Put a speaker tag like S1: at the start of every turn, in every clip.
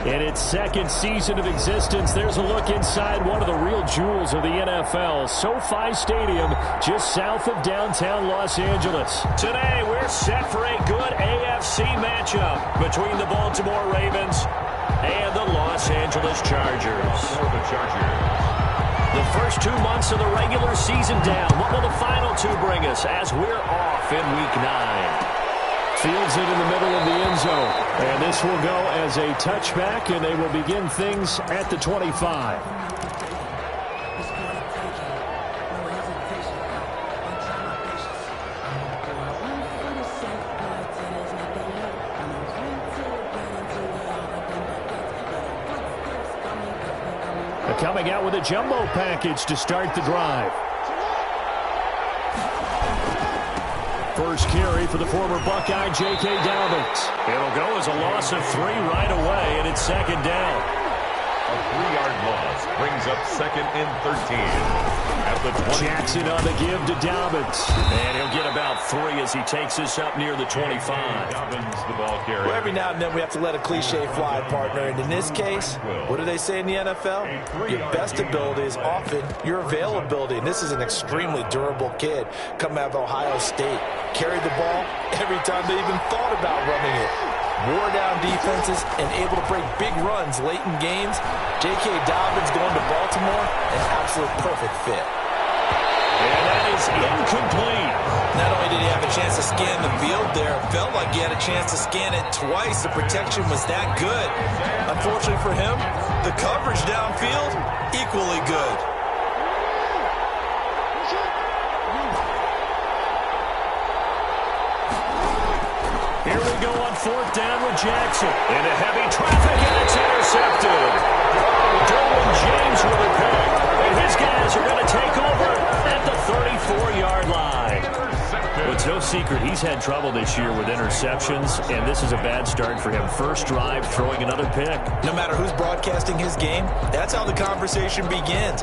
S1: In its second season of existence, there's a look inside one of the real jewels of the NFL, SoFi Stadium, just south of downtown Los Angeles. Today, we're set for a good AFC matchup between the Baltimore Ravens and the Los Angeles Chargers. The first 2 months of the regular season down. What will the final two bring us as we're off in Week 9? Fields it in the middle of the end zone. And this will go as a touchback, and they will begin things at the 25. They're coming out with a jumbo package to start the drive. First carry for the former Buckeye, J.K. Dobbins. It'll go as a loss of 3 right away, and it's second down.
S2: A 3-yard loss brings up 2nd and 13. At the 20.
S1: Jackson on the give to Dobbins. And he'll get about 3 as he takes this up near the 25.
S2: Dobbins, the ball carrier.
S3: Well, every now and then we have to let a cliche fly, partner. And in this case, what do they say in the NFL? Your best ability is often your availability. And this is an extremely durable kid coming out of Ohio State. Carried the ball every time they even thought about running it. Wore down defenses and able to break big runs late in games. J.K. Dobbins going to Baltimore, an absolute perfect fit.
S1: And that is incomplete.
S3: Not only did he have a chance to scan the field there, it felt like he had a chance to scan it twice. The protection was that good. Unfortunately for him, the coverage downfield, equally good.
S1: Here we go on 4th down with Jackson. Into heavy traffic, and it's intercepted. Derwin James with a pick. And his guys are going to take over at the 34-yard line. Well, it's no secret he's had trouble this year with interceptions, and this is a bad start for him. First drive, throwing another pick.
S3: No matter who's broadcasting his game, that's how the conversation begins.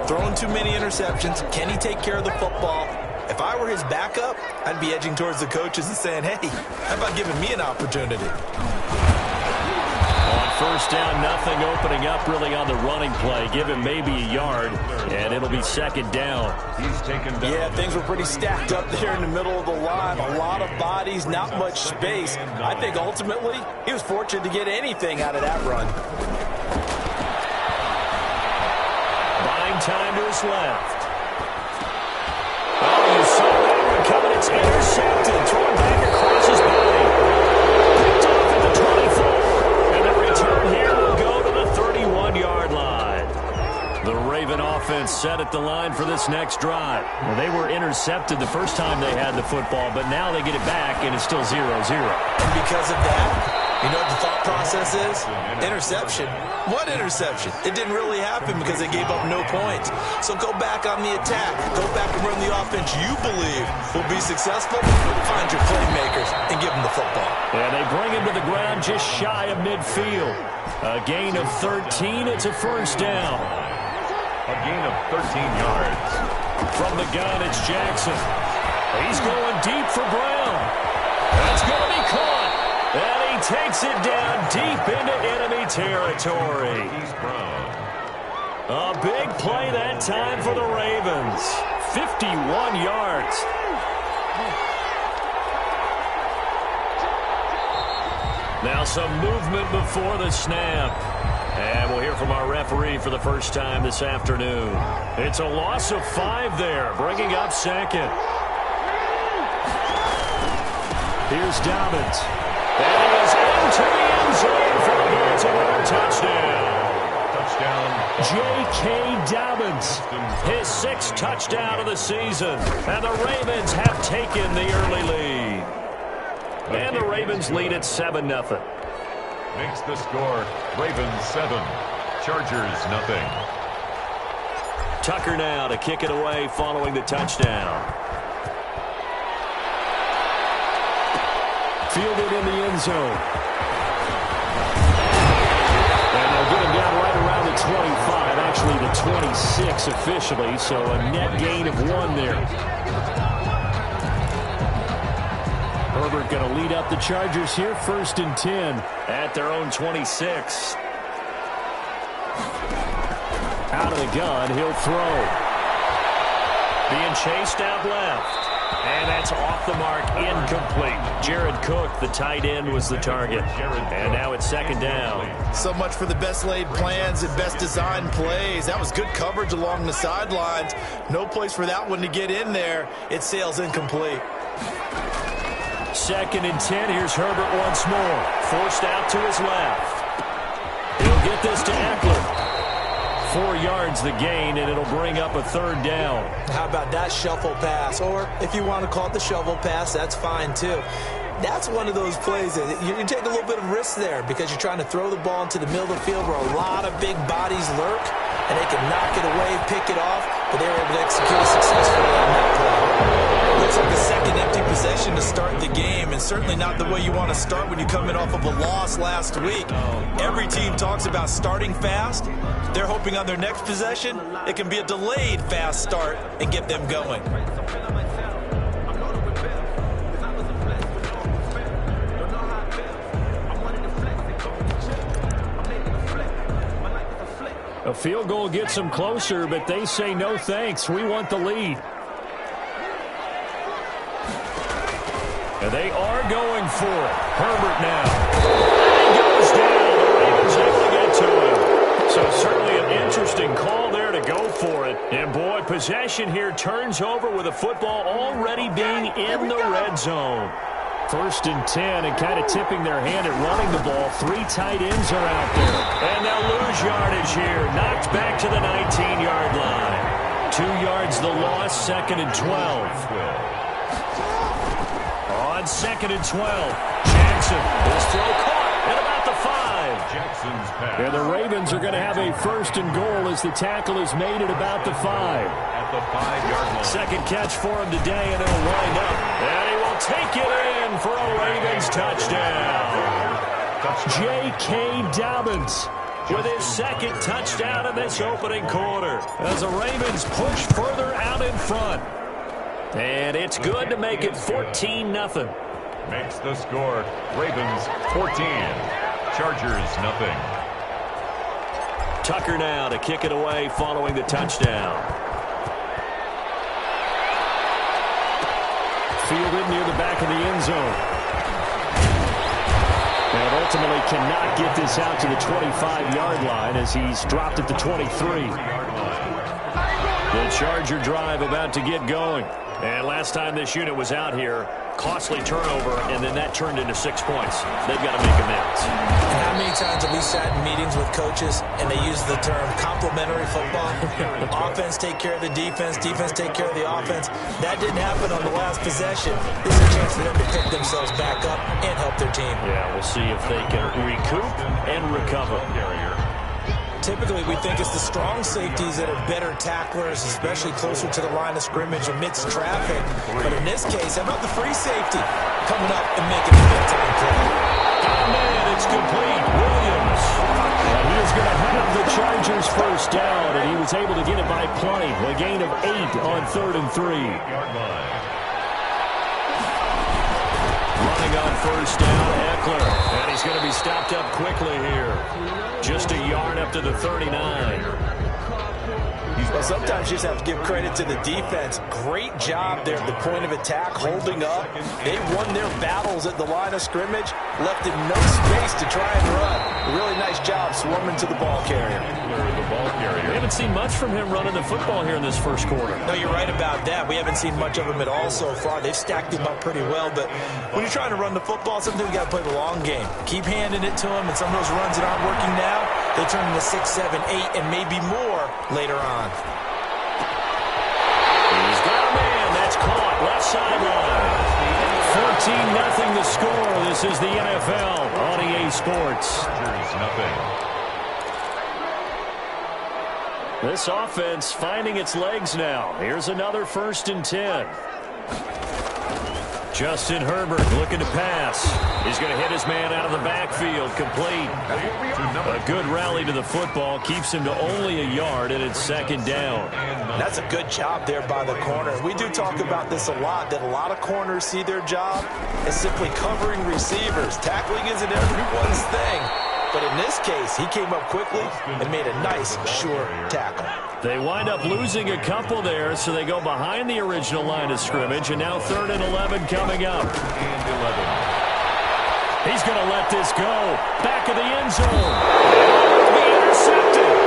S3: Throwing too many interceptions, can he take care of the football? If I were his backup, I'd be edging towards the coaches and saying, hey, how about giving me an opportunity?
S1: On first down, nothing opening up really on the running play. Give him maybe a yard, and it'll be second down.
S2: He's taken down.
S3: Yeah, things were pretty stacked up there in the middle of the line. A lot of bodies, not much space. I think ultimately he was fortunate to get anything out of that run.
S1: Buying time to his left. Oh, you saw that one coming. It's intercepted. Thrown back across his body. Picked off at the 24. And the return here will go to the 31-yard line. The Raven offense set at the line for this next drive. Well, they were intercepted the first time they had the football, but now they get it back, and it's still 0-0.
S3: And because of that, you know what the thought process is? Interception. What interception? It didn't really happen because they gave up no points. So go back on the attack. Go back and run the offense you believe will be successful. Find your playmakers and give them the football.
S1: And they bring him to the ground just shy of midfield. A gain of 13. It's a first down.
S2: A gain of 13 yards.
S1: From the gun, it's Jackson. He's going deep for Brown. That's going to be caught. And he takes it down deep into enemy territory. A big play that time for the Ravens. 51 yards. Now some movement before the snap. And we'll hear from our referee for the first time this afternoon. It's a loss of 5 there, bringing up second. Here's Dobbins. And he is into the end zone for the Baltimore touchdown. J.K. Dobbins, his 6th touchdown of the season. And the Ravens have taken the early lead. And the Ravens lead at 7-0.
S2: Makes the score Ravens 7, Chargers nothing.
S1: Tucker now to kick it away following the touchdown. Fielded in the end zone. And they'll get him down right around the 25, actually the 26 officially, so a net gain of 1 there. Herbert going to lead up the Chargers here, 1st and 10 at their own 26. Out of the gun, he'll throw. Being chased out left. And that's off the mark, incomplete. Jared Cook, the tight end, was the target. And now it's second down.
S3: So much for the best laid plans and best designed plays. That was good coverage along the sidelines. No place for that one to get in there. It sails incomplete.
S1: Second and 10. Here's Herbert once more. Forced out to his left. He'll get this to Eckler. 4 yards the gain, and it'll bring up a third down.
S3: How about that shuffle pass? Or if you want to call it the shovel pass, that's fine too. That's one of those plays that you take a little bit of risk there because you're trying to throw the ball into the middle of the field where a lot of big bodies lurk, and they can knock it away, pick it off, but they were able to execute it successfully on that play. Looks like a second empty possession to start the game, and certainly not the way you want to start when you're coming off of a loss last week. Every team talks about starting fast. They're hoping on their next possession, it can be a delayed fast start and get them going.
S1: A field goal gets them closer, but they say no thanks. We want the lead. And they are going for it. Herbert now. And he goes down. The Ravens able to get to him. So certainly an interesting call there to go for it. And boy, possession here turns over with a football already being in the red zone. First and 10, and kind of tipping their hand at running the ball. 3 tight ends are out there. And they'll lose yardage here. Knocked back to the 19-yard line. 2 yards the loss, second and 12. On second and 12, Jackson. His throw caught at about the 5.
S2: Jackson's pass.
S1: And the Ravens are going to have a first and goal as the tackle is made at about the 5.
S2: At the 5-yard line.
S1: Second catch for him today, and it'll wind up. And he will take it in for a Ravens touchdown. J.K. Dobbins with his second touchdown in this opening quarter as the Ravens push further out in front. And it's good to make it 14-0.
S2: Makes the score. Ravens 14. Chargers nothing.
S1: Tucker now to kick it away following the touchdown. Fielded near the back of the end zone. And ultimately cannot get this out to the 25-yard line as he's dropped at the 23. The Charger drive about to get going. And last time this unit was out here, costly turnover, and then that turned into 6 points. They've got to make amends.
S3: And how many times have we sat in meetings with coaches and they use the term complementary football? Offense take care of the defense, defense take care of the offense. That didn't happen on the last possession. This is a chance for them to pick themselves back up and help their team.
S1: Yeah, we'll see if they can recoup and recover.
S3: Typically, we think it's the strong safeties that are better tacklers, especially closer to the line of scrimmage amidst traffic. But in this case, how about the free safety coming up and making a big-time play?
S1: Oh, man, it's complete. Williams. And he is going to have the Chargers first down, and he was able to get it by plenty. A gain of 8 on 3rd and 3. Running on first down, Eckler. And he's going to be stopped up quickly here. Just a yard up to the 39.
S3: Well, sometimes you just have to give credit to the defense. Great job there at the point of attack, holding up. They won their battles at the line of scrimmage, left him no space to try and run. A really nice job swarming to the ball carrier.
S1: We haven't seen much from him running the football here in this first quarter.
S3: No, you're right about that. We haven't seen much of him at all so far. They've stacked him up pretty well, but when you're trying to run the football, sometimes you got to play the long game. Keep handing it to him, and some of those runs that aren't working now, they turn into 6, 7, 8, and maybe more later on.
S1: He's got a man. That's caught. Left sideline. 14-0 the score. This is the NFL on EA Sports.
S2: Nothing.
S1: This offense finding its legs now. Here's another 1st and 10. Justin Herbert looking to pass. He's going to hit his man out of the backfield. Complete. A good rally to the football. Keeps him to only a yard, and it's 2nd down.
S3: That's a good job there by the corner. We do talk about this a lot, that a lot of corners see their job as simply covering receivers. Tackling isn't everyone's thing. but in this case, he came up quickly and made a nice, sure tackle.
S1: They wind up losing a couple there, so they go behind the original line of scrimmage, and now 3rd and 11 coming up.
S2: And 11.
S1: He's going to let this go. Back of the end zone. It'll be intercepted.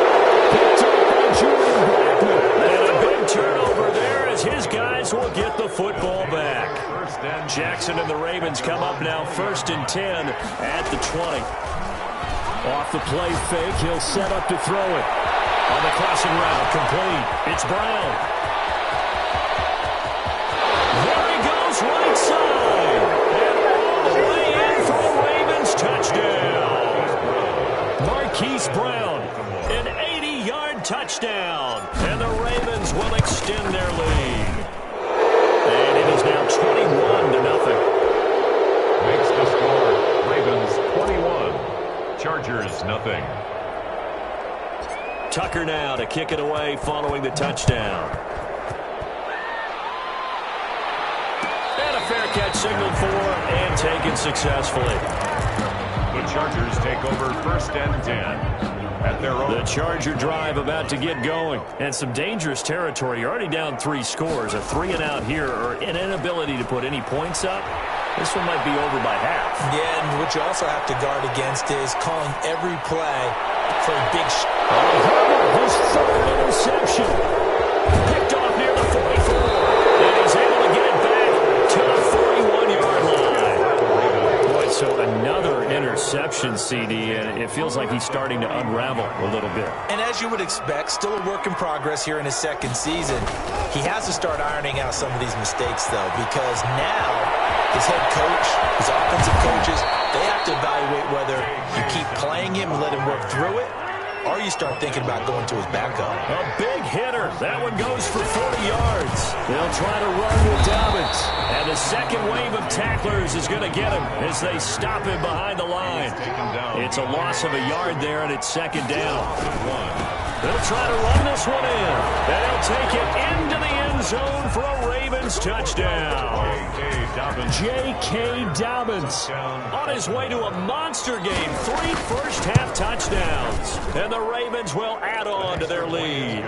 S1: Picked up by Julian Blackman. And a big turnover there as his guys will get the football back. Jackson and the Ravens come up now 1st and 10 at the 20. Off the play fake, he'll set up to throw it. On the crossing route, complete. It's Brown. There he goes, right side. And all the way in for the Ravens touchdown. Marquise Brown, an 80-yard touchdown. And the Ravens will extend their lead. And it is now 21-0.
S2: Makes the score. Ravens 21. Chargers nothing.
S1: Tucker now to kick it away following the touchdown. And a fair catch signaled for and taken successfully.
S2: The Chargers take over 1st and 10 at their own.
S1: The Charger drive about to get going. And some dangerous territory. You're already down 3 scores. A 3-and-out here or an inability to put any points up. This one might be over by half.
S3: Yeah, and what you also have to guard against is calling every play for a big
S1: His 3rd interception. Picked off near the 44. And he's able to get it back to the 41-yard line. Boy, so another interception, CD, and it feels like he's starting to unravel a little bit.
S3: And as you would expect, still a work in progress here in his 2nd season. He has to start ironing out some of these mistakes, though, because now his head coach, his offensive coaches, they have to evaluate whether you keep playing him and let him work through it, or you start thinking about going to his backup.
S1: A big hitter. That one goes for 40 yards. They'll try to run with Dobbins. And the second wave of tacklers is going to get him as they stop him behind the line. It's a loss of a yard there, and it's 2nd down. They'll try to run this one in. They'll take it into the end zone for a Ravens touchdown. J.K. Dobbins on his way to a monster game. 3 first-half touchdowns. And the Ravens will add on to their lead.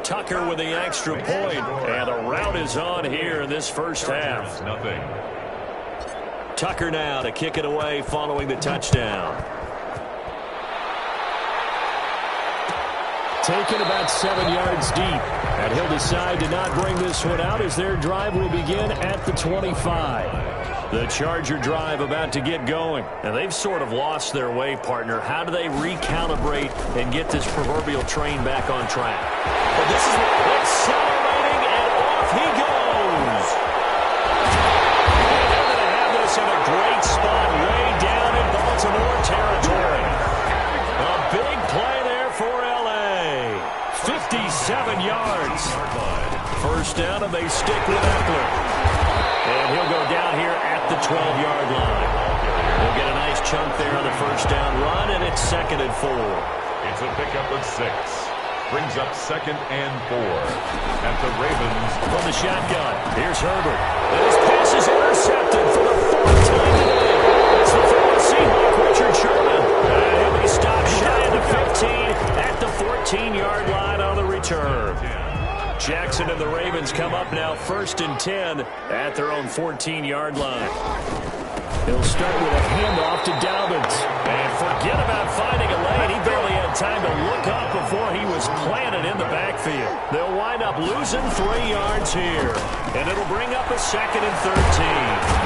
S1: Tucker with the extra point. And the rout is on here in this first half. Tucker now to kick it away following the touchdown. Taken about 7 yards deep. And he'll decide to not bring this one out as their drive will begin at the 25. The Charger drive about to get going. And they've sort of lost their way, partner. How do they recalibrate and get this proverbial train back on track?
S3: Well, this is
S1: accelerating, and off he goes. And they're going to have this in a great spot way down in Baltimore territory. A big play there for L.A. 57 yards. First down, and they stick with Eckler. And he'll go down here at the 12-yard line. They'll get a nice chunk there on the first down run, and it's 2nd and 4.
S2: It's a pickup of 6. Brings up 2nd and 4 at the Ravens.
S1: From the shotgun, here's Herbert. And his pass is intercepted for the 4th time today. It's the former Seahawk, Richard Sherman. And he'll be stopped shy of the 15 at the 14-yard line on the return. Jackson and the Ravens come up now 1st and 10 at their own 14-yard line. He'll start with a handoff to Dobbins. And forget about finding a lane. He barely had time to look up before he was planted in the backfield. They'll wind up losing 3 yards here. And it'll bring up a 2nd and 13.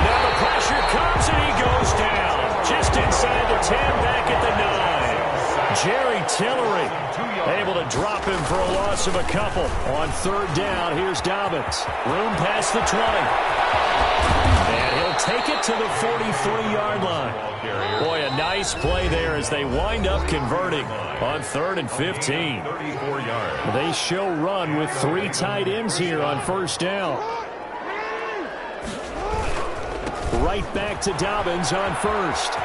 S1: Now the pressure comes and he goes down. Just inside the 10, back at the 9. Jerry Tillery able to drop him for a loss of a couple. On 3rd down, here's Dobbins. Room past the 20. And he'll take it to the 43-yard line. Boy, a nice play there as they wind up converting on 3rd and 15.
S2: 34 yards.
S1: They show run with 3 tight ends here on 1st down. Right back to Dobbins on 1st.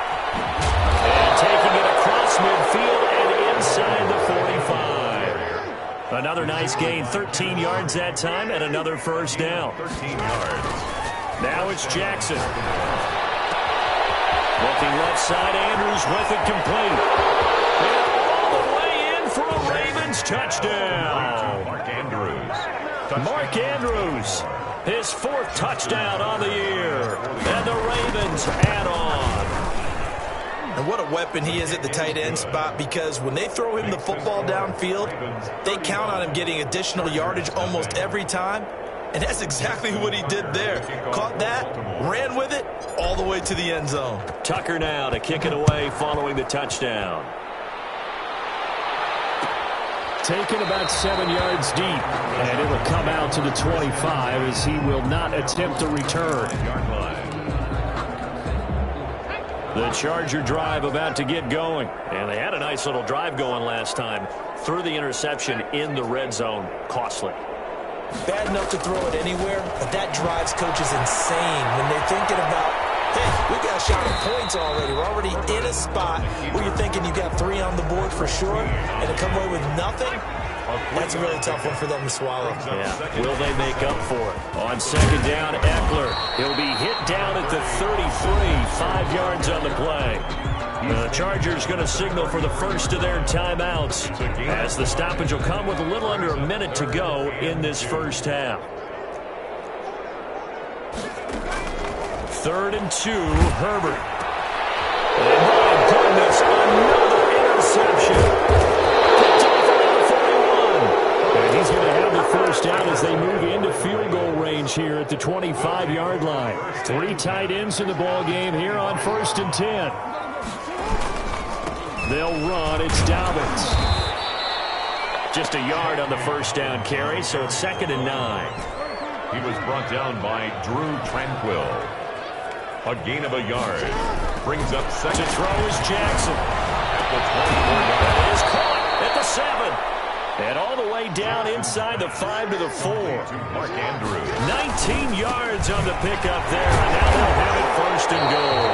S1: And taking it across midfield and inside the 45. Another nice gain, 13 yards that time, and another first down.
S2: 13 yards.
S1: Now it's Jackson. Looking left side. Andrews with it complete. And all the way in for a Ravens touchdown. Mark Andrews, his 4th touchdown on the year. And the Ravens add on.
S3: And what a weapon he is at the tight end spot, because when they throw him the football downfield, they count on him getting additional yardage almost every time. And that's exactly what he did there. Caught that, ran with it, all the way to the end zone.
S1: Tucker now to kick it away following the touchdown. Taken about 7 yards deep, and it will come out to the 25 as he will not attempt a return. The Charger drive about to get going. And they had a nice little drive going last time. Threw the interception in the red zone. Costly.
S3: Bad enough to throw it anywhere, but that drives coaches insane when they're thinking about, hey, we got a shot at points already. We're already in a spot where you're thinking you got 3 on the board for sure, and to come away with nothing, that's a really tough one for them to swallow.
S1: Yeah. Will they make up for it? On second down, Eckler. He'll be hit down at the 33, 5 yards on the play. The Chargers going to signal for the first of their timeouts as the stoppage will come with a little under a minute to go in this first half. 3rd and 2, Herbert. And my goodness, another interception. Picked off around 41. And he's going to have the first down as they move into field goal range here at the 25-yard line. 3 tight ends in the ball game here on 1st and 10. They'll run. It's Dobbins. Just a yard on the first down carry, so it's 2nd and 9.
S2: He was brought down by Drew Tranquill. A gain of a yard. Brings up second.
S1: To throw is Jackson.
S2: At the 24-yard line.
S1: It is caught at the 7. And all the way down inside the 5 to the 4.
S2: Mark Andrews.
S1: 19 yards on the pickup there. And now they'll have it 1st and goal.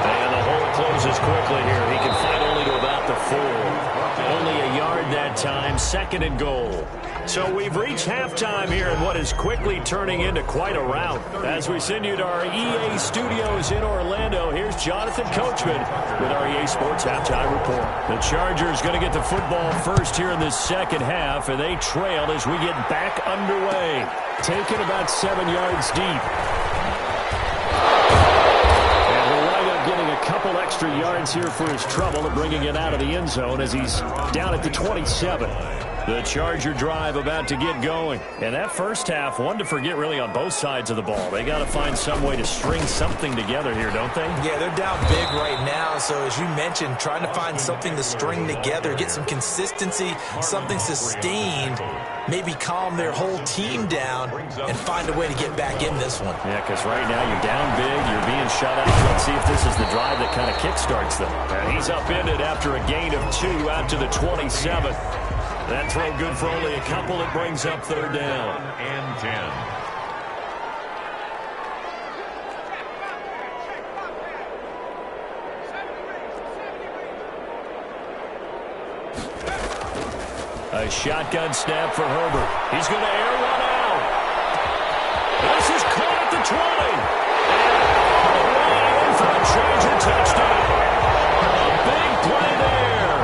S1: And the hole closes quickly here. He can fight only to about the 4. Only a yard that time. 2nd and goal. So we've reached halftime here in what is quickly turning into quite a rout. As we send you to our EA studios in Orlando, here's Jonathan Coachman with our EA Sports Halftime Report. The Chargers going to get the football first here in this second half, and they trail as we get back underway. Taken about 7 yards deep. And we'll wind up getting a couple extra yards here for his trouble and bringing it out of the end zone as he's down at the 27. The Charger drive about to get going. And that first half, one to forget really on both sides of the ball. They got to find some way to string something together here, don't they?
S3: Yeah, they're down big right now. So as you mentioned, trying to find something to string together, get some consistency, something sustained, maybe calm their whole team down and find a way to get back in this one.
S1: Yeah, because right now you're down big, you're being shut out. Let's see if this is the drive that kind of kickstarts them. And he's upended after a gain of 2 out to the 27. That throw good for only a couple. It brings up 3rd down.
S2: And 10.
S1: A shotgun snap for Herbert. He's going to air one out. This is caught at the 20. And away for a Charger touchdown. A big play there.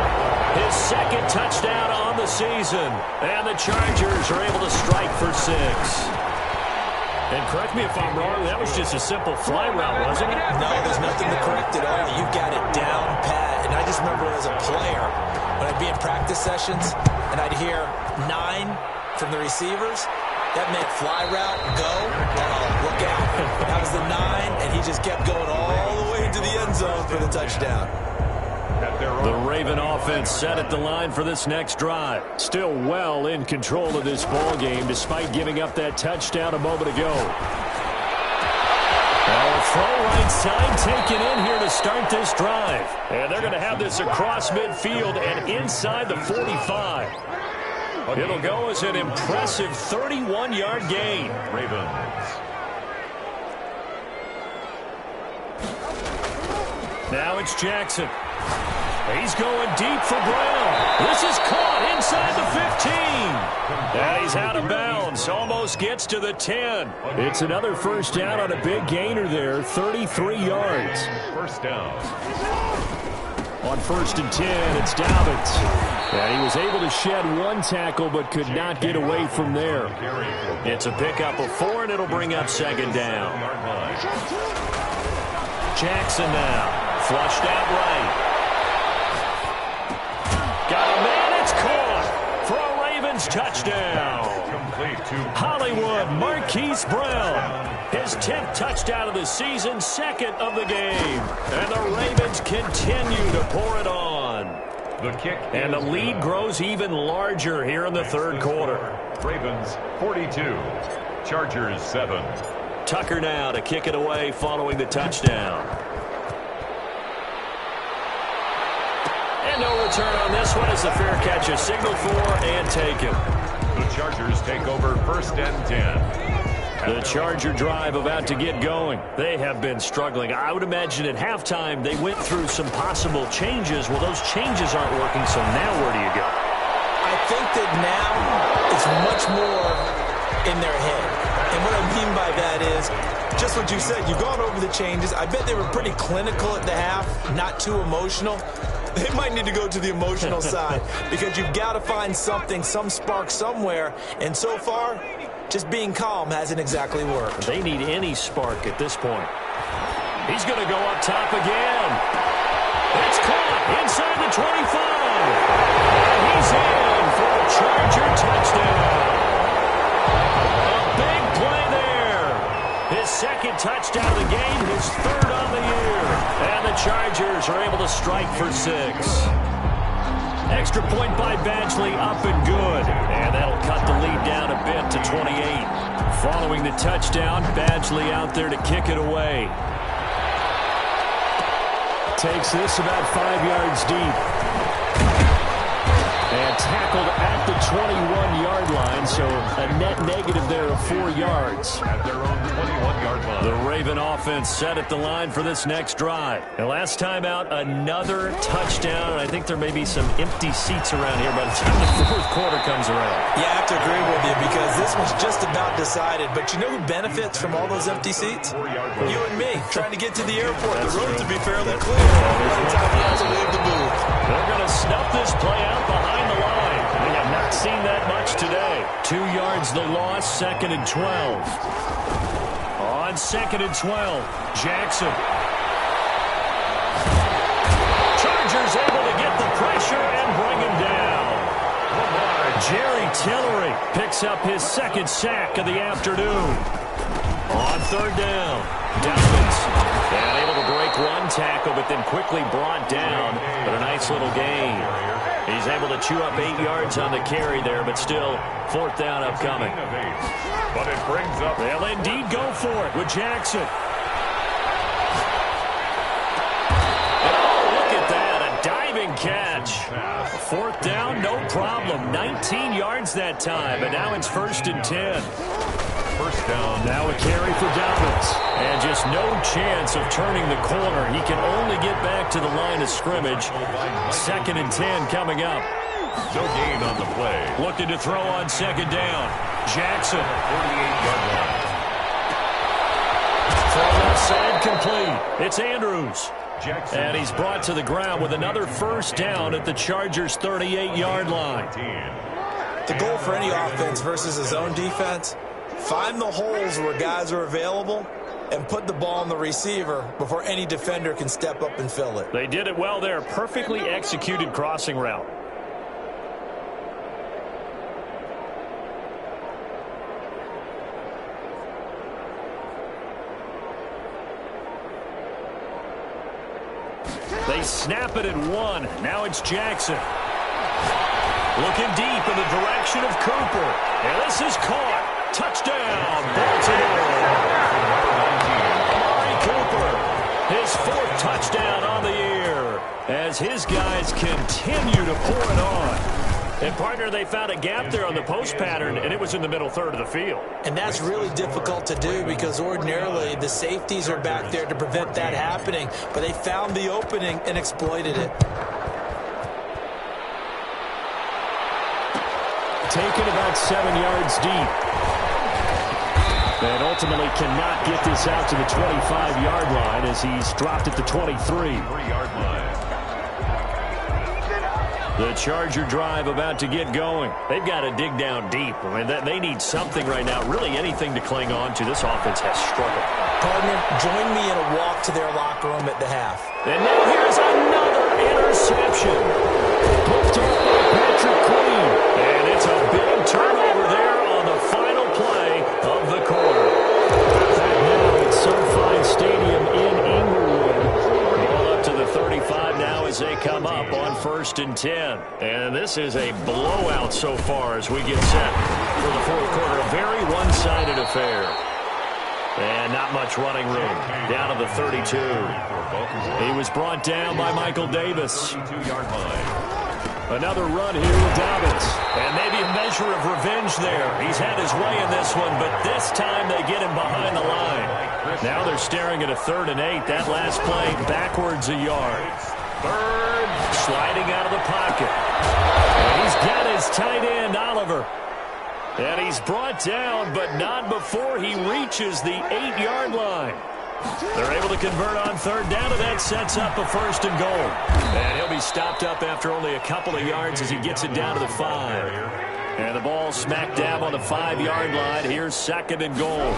S1: His 2nd touchdown on the season. And the Chargers are able to strike for 6. And correct me if I'm wrong, that was just a simple fly route, wasn't it?
S3: No, there's nothing to correct at all. You've got it down pat. And I just remember as a player, when I'd be in practice sessions, and I'd hear 9 from the receivers, that meant fly route, go, look out. That was the 9, and he just kept going all the way to the end zone for the touchdown.
S1: The Raven offense set at the line for this next drive. Still well in control of this ball game despite giving up that touchdown a moment ago. A throw right side taken in here to start this drive. And they're going to have this across midfield and inside the 45. It'll go as an impressive 31-yard gain.
S2: Ravens.
S1: Now it's Jackson. He's going deep for Brown. This is caught inside the 15. And he's out of bounds. Almost gets to the 10. It's another first down on a big gainer there. 33 yards.
S2: First down.
S1: On 1st and 10, it's Dobbins. And he was able to shed one tackle but could not get away from there. It's a pickup of 4, and it'll bring up 2nd down. Jackson now. Flushed out right. Got a man, it's caught for a Ravens touchdown. Hollywood Marquise Brown. His 10th touchdown of the season, 2nd of the game. And the Ravens continue to pour it on.
S2: The kick.
S1: And the lead grows even larger here in the 3rd quarter.
S2: Ravens 42. Chargers 7.
S1: Tucker now to kick it away following the touchdown. And no return on this one as the fair catch is signaled for and taken.
S2: The Chargers take over 1st and 10.
S1: The Charger drive about to get going. They have been struggling. I would imagine at halftime they went through some possible changes. Well, those changes aren't working, so now where do you go?
S3: I think that now it's much more in their head. And what I mean by that is just what you said. You've gone over the changes. I bet they were pretty clinical at the half, not too emotional. They might need to go to the emotional side because you've got to find something, some spark somewhere. And so far, just being calm hasn't exactly worked.
S1: They need any spark at this point. He's going to go up top again. It's caught inside the 25. And he's in for a Charger touchdown. A big play there. His 2nd touchdown of the game, his 3rd on the year. And the Chargers are able to strike for 6. Extra point by Badgley, up and good. And that'll cut the lead down a bit to 28. Following the touchdown, Badgley out there to kick it away. Takes this about 5 yards deep. And tackled at the 21-yard line, so a net negative there of 4 yards.
S2: At their own 21-yard line.
S1: The Raven offense set at the line for this next drive. And last time out, another touchdown. And I think there may be some empty seats around here by the time the 4th quarter comes around.
S3: Yeah, I have to agree with you because this was just about decided. But you know who benefits from all those empty seats? You and me, trying to get to the airport. The roads would be fairly clear by the time you have to leave the booth.
S1: They're going to snuff this play out behind the line. We have not seen that much today. 2 yards the loss, 2nd and 12. On 2nd and 12, Jackson. Chargers able to get the pressure and bring him down. Jerry Tillery picks up his 2nd sack of the afternoon. On 3rd down, Dobbins. And able to break one tackle, but then quickly brought down. But a nice little gain. He's able to chew up 8 yards on the carry there, but still 4th down upcoming.
S2: But it brings up.
S1: They'll indeed go for it with Jackson. Oh, look at that, a diving catch. 4th down, no problem. 19 yards that time, but now it's 1st and 10.
S2: First down.
S1: Now a carry for Dobbins. And just no chance of turning the corner. He can only get back to the line of scrimmage. 2nd and 10 coming up.
S2: No gain on the play.
S1: Looking to throw on 2nd down. Jackson.
S2: 48-yard line.
S1: Throw left side complete. It's Andrews.
S2: Jackson.
S1: And he's brought to the ground with another 1st down at the Chargers' 38-yard line.
S3: The goal for any offense versus a zone defense, find the holes where guys are available and put the ball on the receiver before any defender can step up and fill it.
S1: They did it well there. Perfectly executed crossing route. They snap it at 1. Now it's Jackson. Looking deep in the direction of Cooper. And this is caught. Touchdown, Baltimore. Amari Cooper, his 4th touchdown on the year as his guys continue to pour it on. And, partner, they found a gap there on the post pattern, and it was in the middle 3rd of the field.
S3: And that's really difficult to do because ordinarily the safeties are back there to prevent that happening. But they found the opening and exploited it.
S1: taken about 7 yards deep. And ultimately cannot get this out to the 25-yard line as he's dropped at the 23-yard line. The Charger drive about to get going. They've got to dig down deep. I mean, they need something right now, really anything to cling on to. This offense has struggled.
S3: Partner, join me in a walk to their locker room at the half.
S1: And now here's another interception. Picked up by Patrick Queen. And it's a big turnover there on the final play of the quarter. Back now at SoFi Stadium in Inglewood. Ball up to the 35 now as they come up on 1st and 10. And this is a blowout so far as we get set for the fourth quarter. A very one-sided affair. And not much running room. Down to the 32. He was brought down by Michael Davis. Another run here with Dobbins. And maybe a measure of revenge there. He's had his way in this one, but this time they get him behind the line. Now they're staring at a 3rd and 8. That last play backwards a yard. Bird sliding out of the pocket. And he's got his tight end, Oliver. And he's brought down, but not before he reaches the 8-yard line. They're able to convert on 3rd down, and that sets up a 1st and goal. And he'll be stopped up after only a couple of yards as he gets it down to the 5. And the ball smack dab on the 5-yard line. Here's 2nd and goal.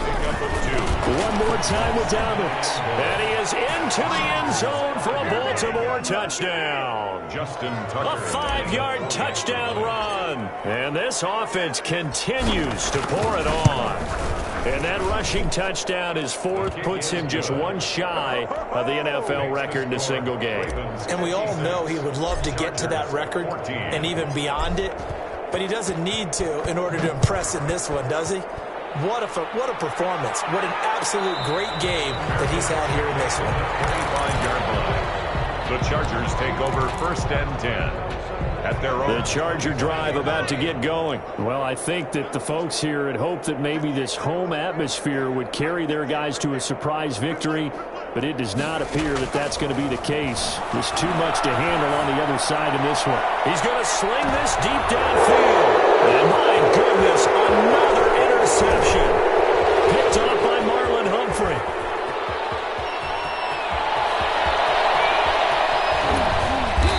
S1: One more time with Dobbins. And he is into the end zone for a Baltimore touchdown.
S2: Justin Tucker.
S1: A 5-yard touchdown run. And this offense continues to pour it on. And that rushing touchdown, his 4th, puts him just one shy of the NFL record in a single game.
S3: And we all know he would love to get to that record and even beyond it. But he doesn't need to in order to impress in this one, does he? What a performance. What an absolute great game that he's had here in this one.
S2: 25-yard line. The Chargers take over 1st and 10. At their own.
S1: The Charger drive about to get going. Well, I think that the folks here had hoped that maybe this home atmosphere would carry their guys to a surprise victory, but it does not appear that that's going to be the case. There's too much to handle on the other side in this one. He's going to sling this deep downfield. And my goodness, another interception. Picked off by Marlon Humphrey.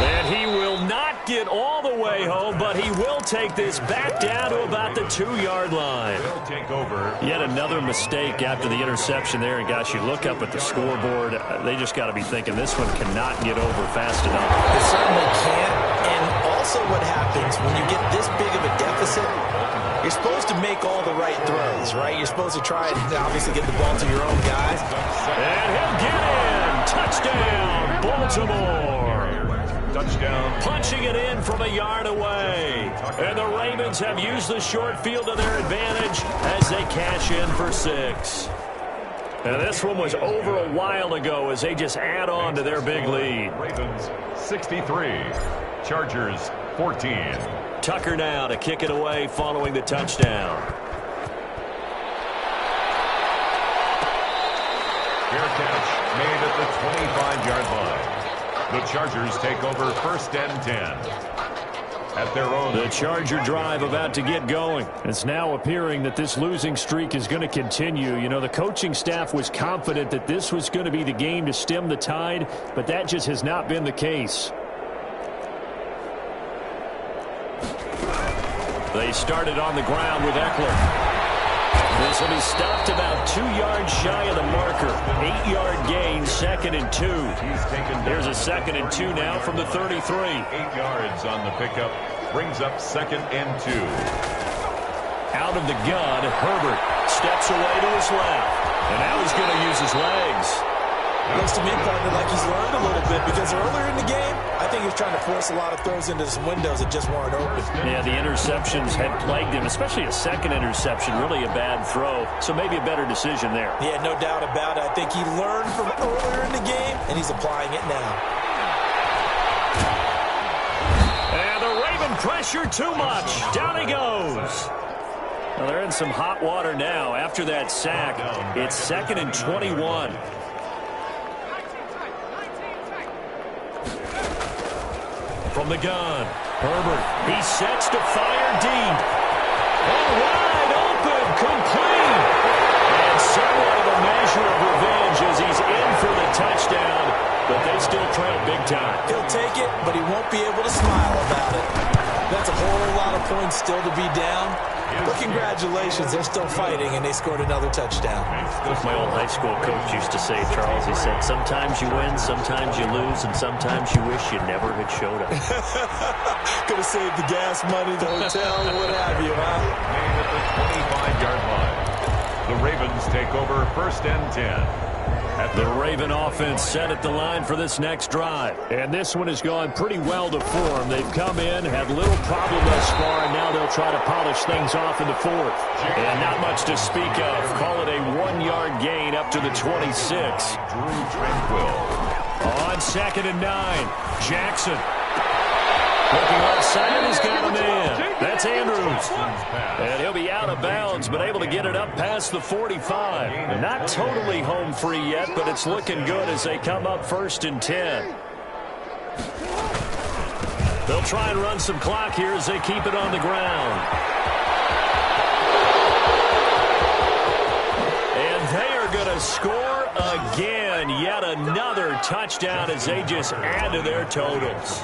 S1: And he will not get all the way home, but he will take this back down to about the 2-yard line.
S2: Will take over.
S1: Yet another mistake after the interception there. And, gosh, you look up at the scoreboard, they just got to be thinking this one cannot get over fast enough.
S3: It certainly can't. And also what happens when you get this big of a deficit, you're supposed to make all the right throws, right? You're supposed to try and obviously get the ball to your own guys.
S1: And he'll get in. Touchdown, Baltimore.
S2: Touchdown.
S1: Punching it in from a yard away. And the Ravens have used the short field to their advantage as they cash in for 6. And this one was over a while ago as they just add on to their big lead.
S2: Ravens 63. Chargers 14.
S1: Tucker now to kick it away following the touchdown.
S2: Fair catch made at the 25-yard line. The Chargers take over 1st and 10. At their own.
S1: The Charger drive about to get going. It's now appearing that this losing streak is going to continue. You know, the coaching staff was confident that this was going to be the game to stem the tide, but that just has not been the case. They started on the ground with Eckler. This will be stopped about 2 yards shy of the marker. 8-yard gain, 2nd and 2. Here's a 2nd and 2 now from the 33.
S2: 8 yards on the pickup. Brings up 2nd and 2.
S1: Out of the gun, Herbert steps away to his left. And now he's going to use his legs.
S3: Looks to me, partner, like he's learned a little bit because earlier in the game, I think he was trying to force a lot of throws into some windows that just weren't open.
S1: Yeah, the interceptions had plagued him, especially a 2nd interception, really a bad throw. So maybe a better decision there.
S3: Yeah, no doubt about it. I think he learned from earlier in the game, and he's applying it now.
S1: And the Raven pressure too much. Down he goes. Well, they're in some hot water now. After that sack, it's 2nd and 21. from the gun. Herbert, he sets to fire deep. And wide open, complete. And somewhat of a measure of revenge as he's in for the touchdown, but they still trail big time.
S3: He'll take it, but he won't be able to smile about it. That's a whole lot of points still to be down. But congratulations, they're still fighting, and they scored another touchdown.
S4: As my old high school coach used to say, Charles, he said, sometimes you win, sometimes you lose, and sometimes you wish you never had showed up.
S3: Could have saved the gas money, the hotel, what have you, huh?
S2: Made at the 25-yard line. The Ravens take over 1st and 10.
S1: The Raven offense set at the line for this next drive. And this one has gone pretty well to form. They've come in, had little problem thus far, and now they'll try to polish things off in the 4th. And not much to speak of. Call it a 1-yard gain up to the 26.
S2: Drew Tranquill.
S1: On 2nd and 9, Jackson. Looking outside, he's got a man. That's Andrews. And he'll be out of bounds, but able to get it up past the 45. Not totally home free yet, but it's looking good as they come up 1st and 10. They'll try and run some clock here as they keep it on the ground. And they are going to score again. Yet another touchdown as they just add to their totals.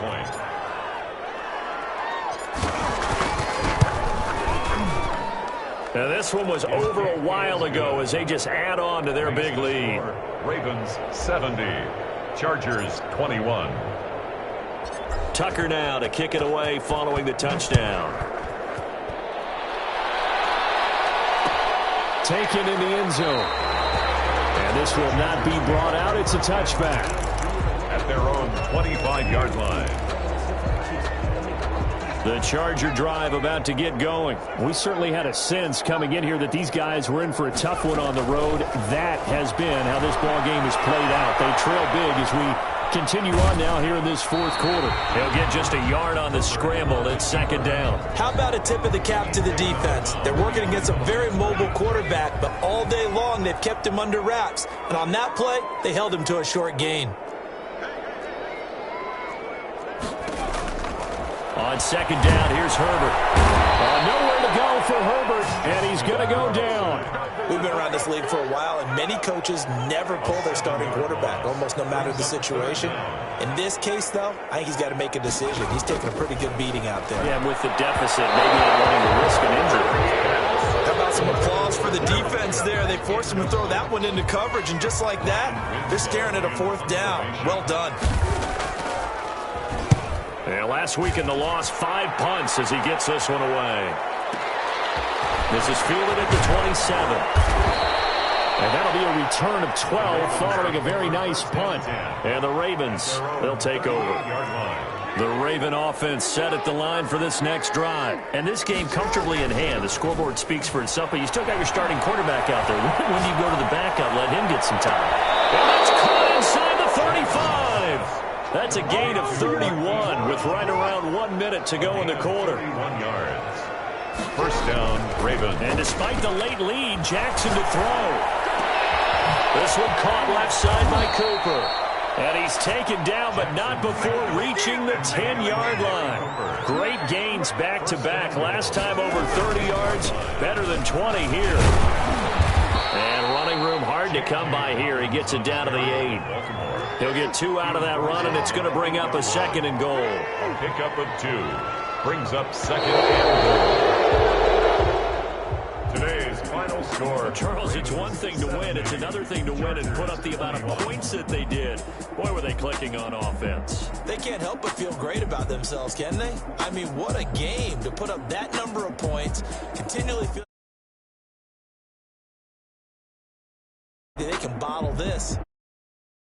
S1: Now, this one was over a while ago as they just add on to their big lead.
S2: Ravens 70, Chargers 21.
S1: Tucker now to kick it away following the touchdown. Taken in the end zone. And this will not be brought out. It's a touchback.
S2: At their own 25-yard line.
S1: The Charger drive about to get going. We certainly had a sense coming in here that these guys were in for a tough one on the road. That has been how this ball game has played out. They trail big as we continue on now here in this 4th quarter. They'll get just a yard on the scramble. It's 2nd down.
S3: How about a tip of the cap to the defense? They're working against a very mobile quarterback, but all day long they've kept him under wraps. And on that play, they held him to a short gain.
S1: On 2nd down, here's Herbert. Nowhere to go for Herbert, and he's going to go down.
S3: We've been around this league for a while, and many coaches never pull their starting quarterback, almost no matter the situation. In this case, though, I think he's got to make a decision. He's taking a pretty good beating out there.
S1: Yeah, with the deficit, maybe not wanting to risk an injury.
S3: How about some applause for the defense there? They forced him to throw that one into coverage, and just like that, they're staring at a 4th down. Well done.
S1: Yeah, last week in the loss, 5 punts as he gets this one away. This is fielded at the 27. And that'll be a return of 12 following a very nice punt. And the Ravens, they'll take over. The Raven offense set at the line for this next drive. And this game comfortably in hand. The scoreboard speaks for itself, but you still got your starting quarterback out there. When do you go to the backup, let him get some time? And that's caught inside the 35. That's a gain of 31 with right around 1 minute to go in the quarter.
S2: 31 yards. 1st down, Ravens.
S1: And despite the late lead, Jackson to throw. This one caught left side by Cooper. And he's taken down, but not before reaching the 10-yard line. Great gains back-to-back. Last time over 30 yards, better than 20 here. And running room hard to come by here. He gets it down to the 8. He'll get 2 out of that run, and it's going to bring up a 2nd and goal.
S2: A pickup of 2 brings up 2nd and goal. Today's final score.
S1: Charles, it's one thing to win. It's another thing to win and put up the amount of points that they did. Boy, were they clicking on offense.
S3: They can't help but feel great about themselves, can they? I mean, what a game to put up that number of points, continually feel they can bottle this.